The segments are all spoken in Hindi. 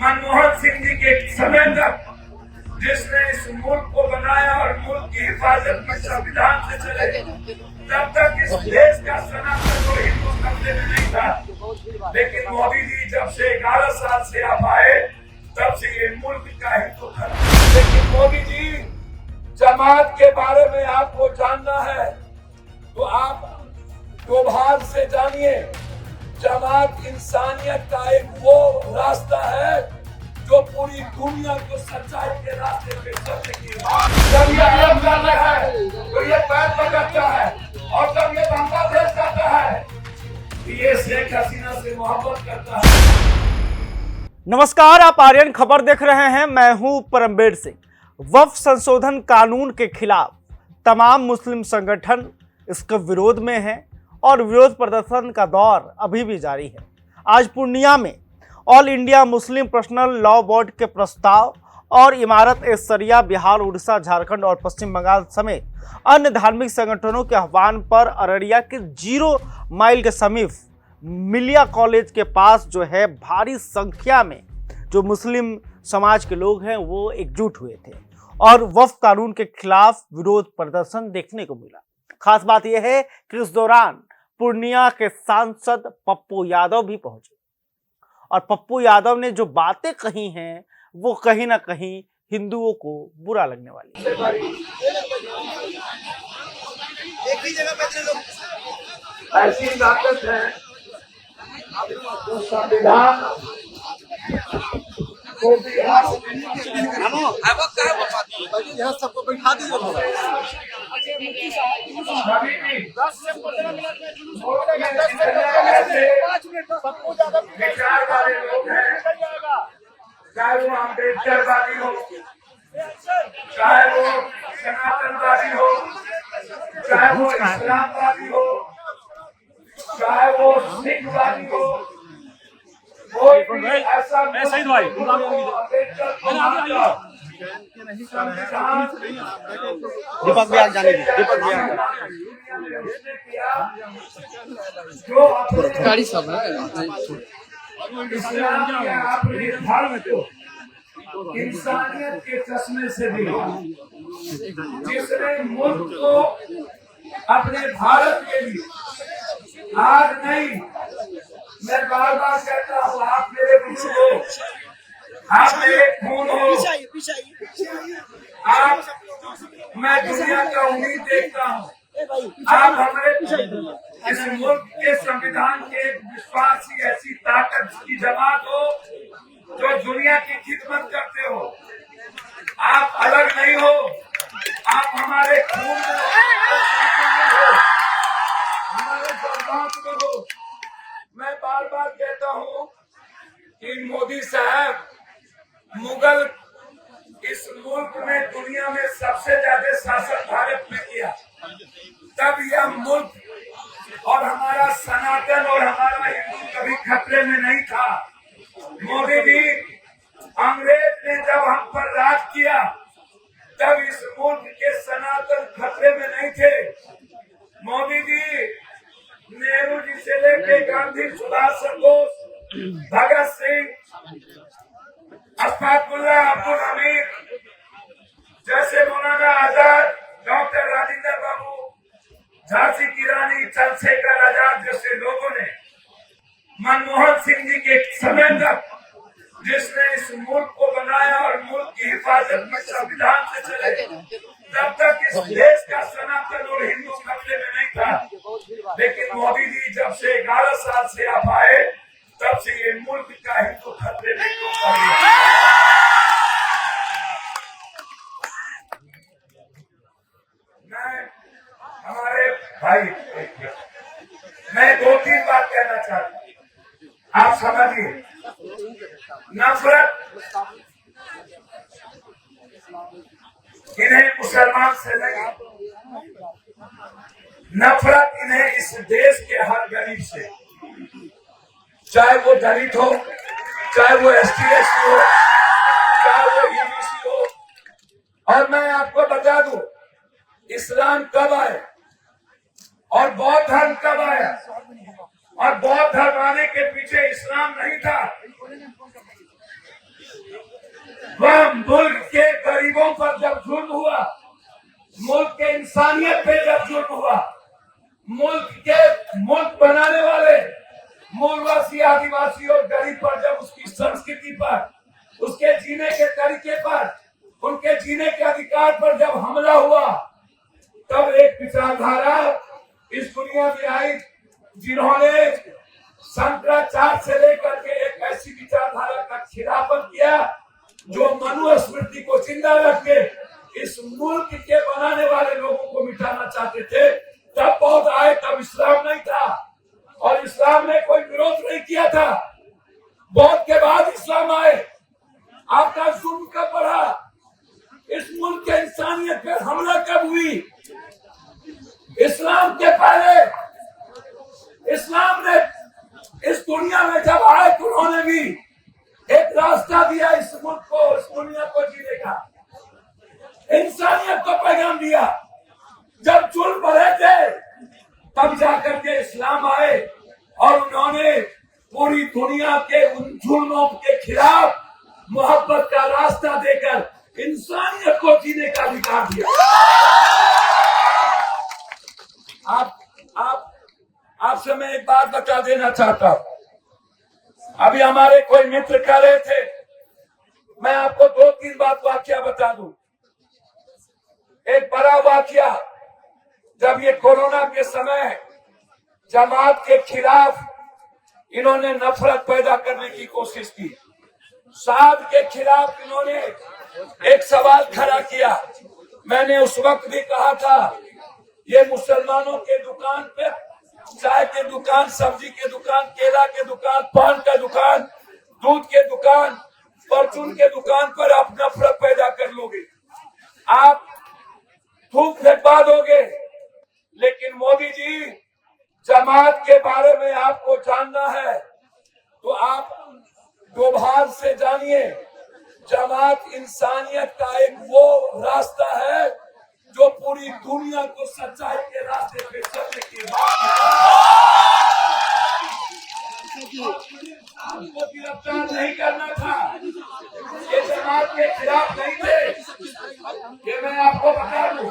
मनमोहन सिंह जी के समय तक जिसने इस मुल्क को बनाया और मुल्क की हिफाजत में संविधान से चले, तब तक इस देश का सनातन और हिंदू कब्जे में नहीं था। लेकिन मोदी जी जब से 11 साल से आप आए, तब से ये मुल्क का हिंदू था। लेकिन मोदी जी, जमात के बारे में आपको जानना है तो आप दोभाग से जानिए। जमात इंसानियत का एक वो रास्ता है जो पूरी दुनिया को सच्चाई के रास्ते पे चलने की जब ये अलग कर रहा है तो ये पैर पकड़ता है, और जब ये बांग्लादेश करता है तो ये शेख हसीना से मोहब्बत करता है। नमस्कार, आप आर्यन खबर देख रहे हैं। मैं हूं परमबीर सिंह। वक्फ संशोधन कानून के खिलाफ तमाम मुस्लिम संगठन इसके विरोध में हैं और विरोध प्रदर्शन का दौर अभी भी जारी है। आज पूर्णिया में all India Muslim personal law board के प्रस्ताव और इमारत ए शरिया बिहार, उड़ीसा, झारखंड और पश्चिम बंगाल समेत अन्य धार्मिक संगठनों के आह्वान पर अररिया के 0 माइल के समीप मिलिया कॉलेज के पास जो है भारी संख्या में जो मुस्लिम समाज के लोग हैं वो एकजुट हुए थे और वक्फ कानून के खिलाफ विरोध प्रदर्शन देखने को मिला। खास बात यह है कि इस दौरान पूर्णिया के सांसद पप्पू यादव भी पहुंचे और पप्पू यादव ने जो बातें कही हैं वो कहीं ना कहीं हिंदुओं को बुरा लगने वाली है। एक ही जगह पे लोग ऐसी ताकत है जो संविधान को भी यहाँ सबको बैठा दीजिए थोड़ा। विचार वाले लोग हैं, चाहे वो अम्बेडकरवादी हो, चाहे वो सनातनवादी हो, चाहे वो इस्लामवादी हो, चाहे वो सिखवादी हो, कोई भी ऐसा अम्बेडकर को मानता दीपक भी जाने दीजिए, दीपक भी गाड़ी सब है। अपने धर्म को इंसानियत के चश्मे से देखा, जिसने मुल्क को अपने भारत के लिए आज नहीं, मैं बार बार कहता हूँ, आप मेरे बुजुर्ग हो, आप मेरे खून हो, आप, मैं दुनिया का उम्मीद देखता हूँ, आप हमारे इस मुल्क के संविधान के विश्वासी ऐसी ताकत की जमात हो जो दुनिया की खिदमत करते हो। आप अलग नहीं हो, आप हमारे खून में हो, हमारे जज्बात में हो। मैं बार बार कहता हूँ कि मोदी साहब, मुगल इस मुल्क में दुनिया में सबसे ज्यादा शासन भारत में किया, तब यह मुल्क और हमारा सनातन और हमारा हिंदू कभी खतरे में नहीं था। मोदी जी, अंग्रेज ने जब हम पर राज किया तब इस मुल्क के सनातन खतरे में नहीं थे। मोदी जी, नेहरू जी से लेके गांधी, सुभाष चंद्र बोस, भगत सिंह, अशफाकुल्लाह, अब्दुल हमीद जैसे, मौलाना आजाद, डॉक्टर राजेंद्र बाबू, झांसी की रानी, चंद्रशेखर आजाद जैसे लोगों ने, मनमोहन सिंह जी के समय तक जिसने इस मुल्क को बनाया और मुल्क की हिफाजत में संविधान से चले, तब तक इस देश का सनातन और हिंदू कब्जे में नहीं था। लेकिन मोदी जी जब से 11 साल से आप आए, तब से ये मुल्क का हिंदू खतरे में पड़ गया। मैं हमारे भाई, मैं 2-3 बात कहना चाहता हूँ, आप समझिए। नफरत इन्हें मुसलमान से नहीं, नफरत इन्हें इस देश के हर गरीब से, चाहे वो दलित हो, चाहे वो ST/SC हो, चाहे वो EBC हो। और मैं आपको बता दूं, इस्लाम कब आया और बौद्ध धर्म कब आया, और बौद्ध धर्म आने के पीछे इस्लाम नहीं था। वह मुल्क के गरीबों पर जब जुल्म हुआ, मुल्क के इंसानियत पे जब जुल्म हुआ, मुल्क बनाने वाले मूलवासी, आदिवासी और गरीब पर जब उसकी संस्कृति पर, उसके जीने के तरीके पर, उनके जीने के अधिकार पर जब हमला हुआ, तब एक विचारधारा इस दुनिया में आई जिन्होंने शंकराचार्य से लेकर के एक ऐसी विचारधारा का खिलाफत किया जो मनुस्मृति को जिंदा रख के इस मुल्क के बनाने वाले लोगों को मिटाना चाहते थे। तब बौद्ध आए, तब इस्लाम नहीं था और इस्लाम ने कोई विरोध नहीं किया था। बौद्ध के बाद इस्लाम आए। आपका जुल्म कब बढ़ा? इस मुल्क के इंसानियत पर हमला कब हुई? इस्लाम के पहले इस्लाम ने इस दुनिया में जब आए तो उन्होंने भी एक रास्ता दिया इस मुल्क को, इस दुनिया को जीने का, इंसानियत को पैगाम दिया। जब जुल्म बढ़े थे तब जाकर के इस्लाम आए और उन्होंने पूरी दुनिया के उन जुल्मों के खिलाफ मोहब्बत का रास्ता देकर इंसानियत को जीने का अधिकार दिया। आपसे मैं एक बात बता देना चाहता हूं। अभी हमारे कोई मित्र कह रहे थे, मैं आपको 2-3 बात वाकया बता दूं। एक बड़ा वाकया, जब ये कोरोना के समय जमात के खिलाफ इन्होंने नफरत पैदा करने की कोशिश की, साध के खिलाफ इन्होंने एक सवाल खड़ा किया। मैंने उस वक्त भी कहा था, ये मुसलमानों के दुकान पे, चाय के दुकान, सब्जी के दुकान, केला के दुकान, पान का दुकान, दूध के दुकान, परचून के दुकान पर आप नफरत पैदा कर लोगे, आप थूक फेंकवा दोगे। लेकिन मोदी जी, जमात के बारे में आपको जानना है तो आप दोबार से जानिए। जमात इंसानियत का एक वो रास्ता है जो पूरी दुनिया को सच्चाई के रास्ते पे चलने की बात को गिरफ्तार नहीं करना था। ये जमात के खिलाफ नहीं थे, ये मैं आपको बता दूं।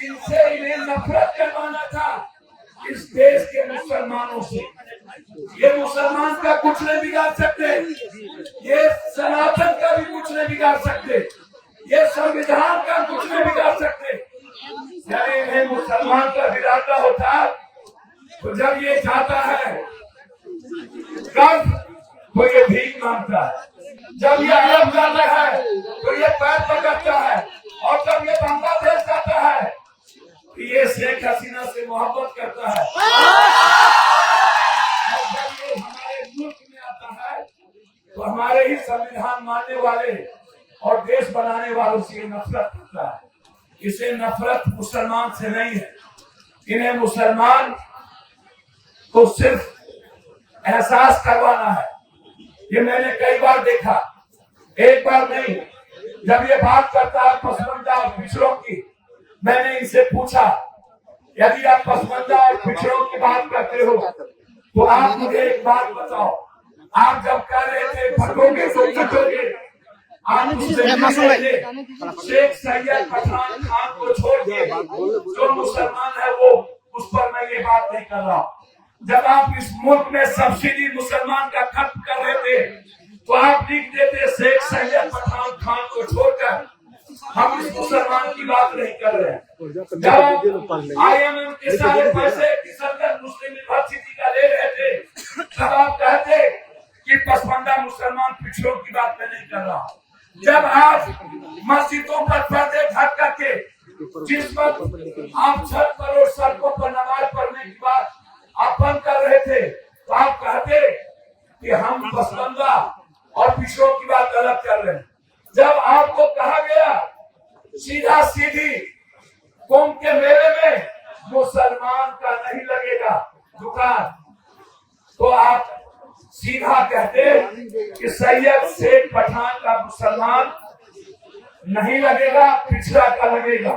इनसे इन्हें नफरत करवाना था इस देश के मुसलमानों से। ये मुसलमान का कुछ नहीं बिगाड़ सकते, ये सनातन का भी कुछ नहीं बिगाड़ सकते, ये संविधान का कुछ नहीं बिगाड़ सकते। यदि इन्हें मुसलमान का बिगाड़ना होता तो जब ये जाता है कर्ज तो ये भीख मांगता है, जब ये अरब जाता है तो ये पैर पकड़ता है, और जब ये बांग्लादेश जाता है तो ये शेख हसीना से मोहब्बत करता है, और जब ये हमारे मुल्क में आता है तो हमारे ही संविधान मानने वाले और देश बनाने वालों से नफरत करता है। इसे नफरत मुसलमान से नहीं है, इन्हें मुसलमान को सिर्फ एहसास करवाना है। ये मैंने कई बार देखा, एक बार नहीं। जब ये बात करता है पसमानदा और पिछड़ों की, मैंने इनसे पूछा, यदि आप पसमानदा और पिछड़ों की बात करते हो तो आप मुझे एक बात बताओ, आप जब कह रहे थे भटोगे तो कटोगे, आप शेख सैयद पठान खान को छोड़ के जो मुसलमान है वो, उस पर मैं ये बात नहीं कर रहा। जब आप इस मुल्क में सब्सिडी मुसलमान का खत्म कर रहे थे तो आप लिख देते शेख सैयद पठान खान को छोड़कर, हम इस मुसलमान की बात नहीं कर रहे हैं। जब IMF के सारे पैसे किशनगंज मुस्लिम यूनिवर्सिटी का ले रहे थे तब आप कहते कि पसमानदा मुसलमान पिछड़ों की बात मैं नहीं कर रहा। जब आप मस्जिदों पर पर्दे ढक करके जिस वक्त आप छत पर और सड़कों पर नमाज पढ़ने की बात आप बंद कर रहे थे तो आप कहते कि हम पसमानदा और पिछड़ों की बात अलग कर रहे हैं। जब आपको कहा गया सीधा सीधी कुंभ के मेले में मुसलमान का नहीं लगेगा दुकान, तो आप सीधा कहते कि सैयद शेख पठान का मुसलमान नहीं लगेगा, पिछड़ा का लगेगा।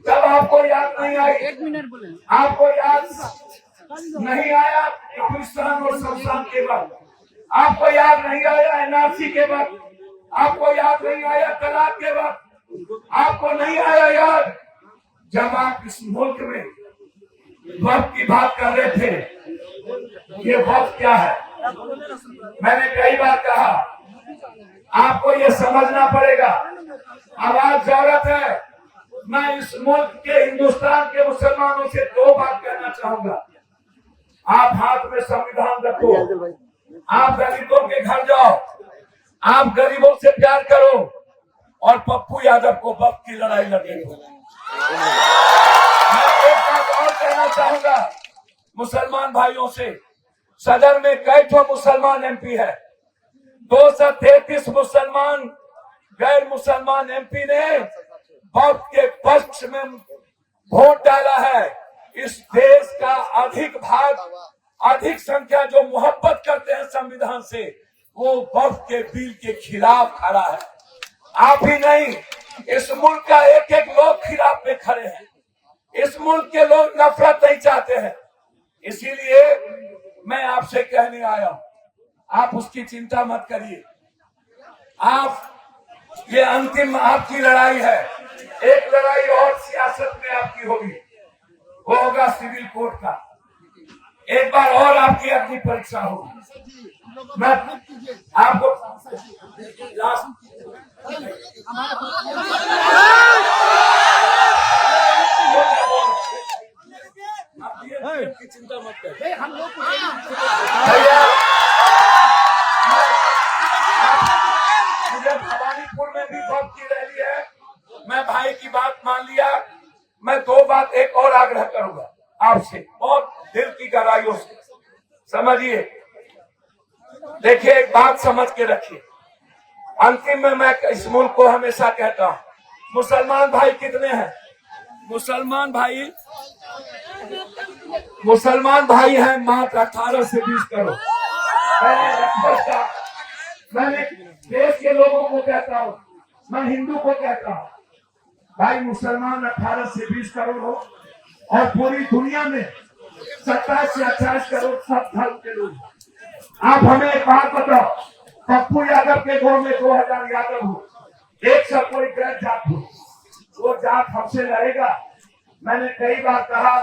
जब आपको याद नहीं आई, आपको याद नहीं आया कब्रिस्तान और शमशान के वक्त, आपको याद नहीं आया NRC के वक्त, आपको याद नहीं आया तलाक के वक्त? आपको नहीं आया याद जब आप इस मुल्क में वक्त की बात कर रहे थे? ये वक्त क्या है? मैंने कई बार कहा आपको ये समझना पड़ेगा। आवाज जरूरत है। मैं इस मुल्क के, हिंदुस्तान के मुसलमानों से दो बात कहना चाहूंगा। आप हाथ में संविधान रखो, आप दलितों के घर जाओ, आप गरीबों से प्यार करो और पप्पू यादव को वक्त की लड़ाई लड़ने दो। मैं एक बात और कहना चाहूंगा मुसलमान भाइयों से। सदन में कई ठो मुसलमान एमपी है, 233 मुसलमान गैर मुसलमान एमपी ने वक्त के पक्ष में वोट डाला है। इस देश का अधिक भाग, अधिक संख्या जो मोहब्बत करते हैं संविधान से, वो वक्त के बिल के खिलाफ खड़ा है। आप ही नहीं, इस मुल्क का एक एक लोग खिलाफ में खड़े हैं। इस मुल्क के लोग नफरत नहीं चाहते हैं। इसीलिए मैं आपसे कहने आया हूं, आप उसकी चिंता मत करिए। आप, ये अंतिम आपकी लड़ाई है। एक लड़ाई और सियासत में आपकी होगी, वो होगा सिविल कोर्ट का। एक बार और आपकी अग्नि परीक्षा होगी। मैं आपको की चिंता मत करिए। मुझे भवानीपुर में भी वक्त की रैली है। मैं भाई की बात मान लिया। मैं दो बात एक और आग्रह करूंगा आपसे, बहुत दिल की गहराइयों से समझिए। देखिए, एक बात समझ के रखिए। अंतिम में मैं इस मुल्क को हमेशा कहता हूँ, मुसलमान भाई कितने हैं? मुसलमान भाई हैं मात्र 18 से 20 करोड़। मैंने देश के लोगों को कहता हूँ, मैं हिंदू को कहता हूँ, भाई मुसलमान 18 से 20 करोड़ हो और पूरी दुनिया में 27 से 28 करोड़ सब धर्म के लोग। आप हमें एक बात बताओ, पप्पू यादव के गांव में 2000 यादव हो, एक से कोई गैर जात हो, वो जात हमसे लड़ेगा? मैंने कई बार कहा,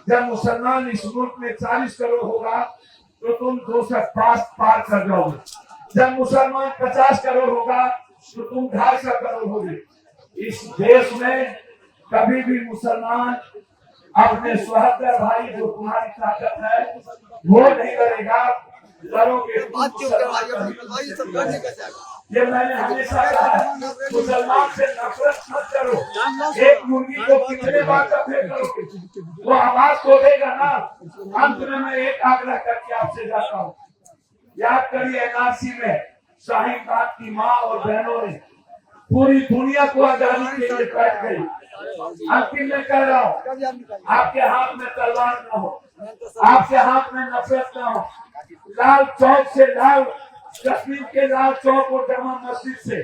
जब मुसलमान इस मुल्क में 40 करोड़ होगा तो तुम 205 पार कर जाओगे। जब मुसलमान 50 करोड़ होगा तो तुम 250 करोड़ होगे। इस देश में कभी भी मुसलमान अपने सहोदर भाई जो तुम्हारी ताकत है वो नहीं लड़ेगा। लड़ोगे ये मैंने हमेशा कहा है, मुसलमान से नफरत मत करो। एक मुर्गी को कितने बार दफे करोगे, वो आवाज तो देगा ना। अंत में मैं एक आग्रह करके आपसे जाता हूँ, याद करिए एनआरसी में शाहीन बाग की माँ और बहनों ने पूरी दुनिया को आजादी के लिए बैठ गई। अंतिम में कह रहा हूँ, आपके हाथ में तलवार न हो, आपके हाथ में नफरत न हो। लाल चौक से, लाल कश्मीर के लाल चौक और जमा मस्जिद से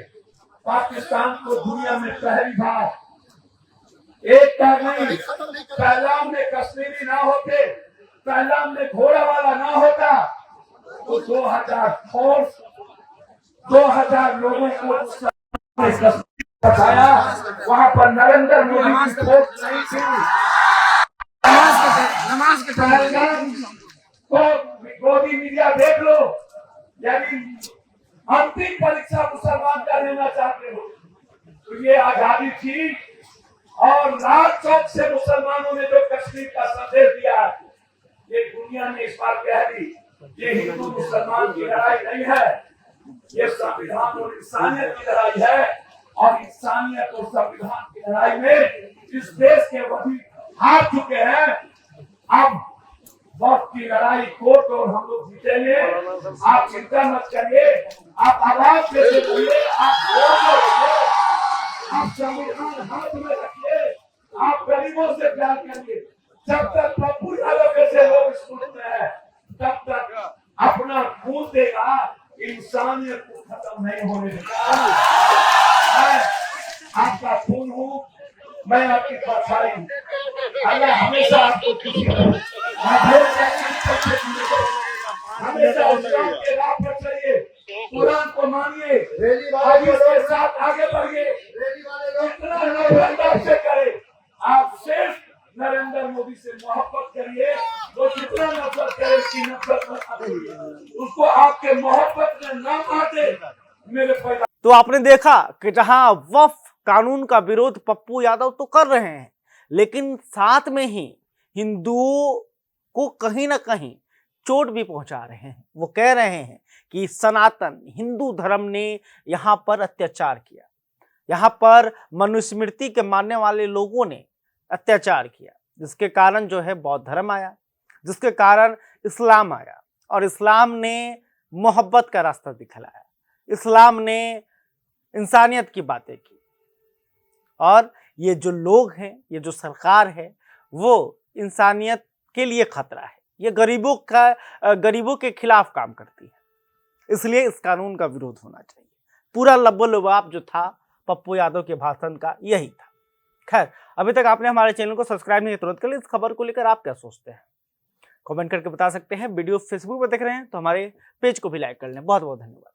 पाकिस्तान को दुनिया में पहली बार एक का नहीं, पहलाम में कश्मीरी ना होते, पहलाम में घोड़ा वाला ना होता तो 2000 फोर्स, 2000 लोगों को बताया। वहां पर नरेंद्र मोदी की फोर्स नहीं थी। नमाज के तो मोदी मीडिया देख लो, यदि अंतिम परीक्षा मुसलमान का लेना चाहते हो तो ये आजादी थी। और लाल चौक से मुसलमानों ने जो कश्मीर का संदेश दिया, ये दुनिया ने इस बार कह दी, ये हिंदू मुसलमान की लड़ाई नहीं है, ये संविधान और इंसानियत की लड़ाई है। और इंसानियत और संविधान की लड़ाई में इस देश के वही हार चुके हैं। अब वक्त की लड़ाई कोर्ट और हम लोग जीतेंगे। आप चिंता मत करिए, आप आवाज से बोलिए, आप संविधान हाथ में रखिए, आप गरीबों से प्यार करिए। जब तक पप्पू यादव जैसे लोग इस मुल्क में है, तब तक अपना खून देगा, इंसानियत को खत्म नहीं होने देगा। मैं आपका खून हूँ, मैं आपकी परछाई हूँ। अल्लाह हमेशा आपको खुशी करे, हमेशा इस्लाम के राह पर चलिए। कुरान को मानिए, रैली वाले हदीस के साथ आगे बढ़िए। रैली वाले लोग जितना लोग अंदाज से करे, आप सिर्फ नरेंद्र मोदी से मोहब्बत करिए। वो जितना नफरत करे उसकी नफरत मत करिए, उसको आपके मोहब्बत में ना मारे मेरे पैदा। तो आपने देखा कि जहां वक्फ कानून का विरोध पप्पू यादव तो कर रहे हैं, लेकिन साथ में ही हिंदुओं को कहीं ना कहीं चोट भी पहुंचा रहे हैं। वो कह रहे हैं कि सनातन हिंदू धर्म ने यहाँ पर अत्याचार किया, यहाँ पर मनुस्मृति के मानने वाले लोगों ने अत्याचार किया, जिसके कारण जो है बौद्ध धर्म आया, जिसके कारण इस्लाम आया, और इस्लाम ने मोहब्बत का रास्ता दिखलाया, इस्लाम ने इंसानियत की बातें की। और ये जो लोग हैं, ये जो सरकार है, वो इंसानियत के लिए खतरा है, ये गरीबों के खिलाफ काम करती है। इसलिए इस कानून का विरोध होना चाहिए। पूरा लबो-लबाब जो था पप्पू यादव के भाषण का यही था। खैर, अभी तक आपने हमारे चैनल को सब्सक्राइब नहीं किया, तुरंत कर लीजिए। इस खबर को लेकर आप क्या सोचते हैं कमेंट करके बता सकते हैं। वीडियो फेसबुक पर देख रहे हैं तो हमारे पेज को भी लाइक कर लें। बहुत बहुत धन्यवाद।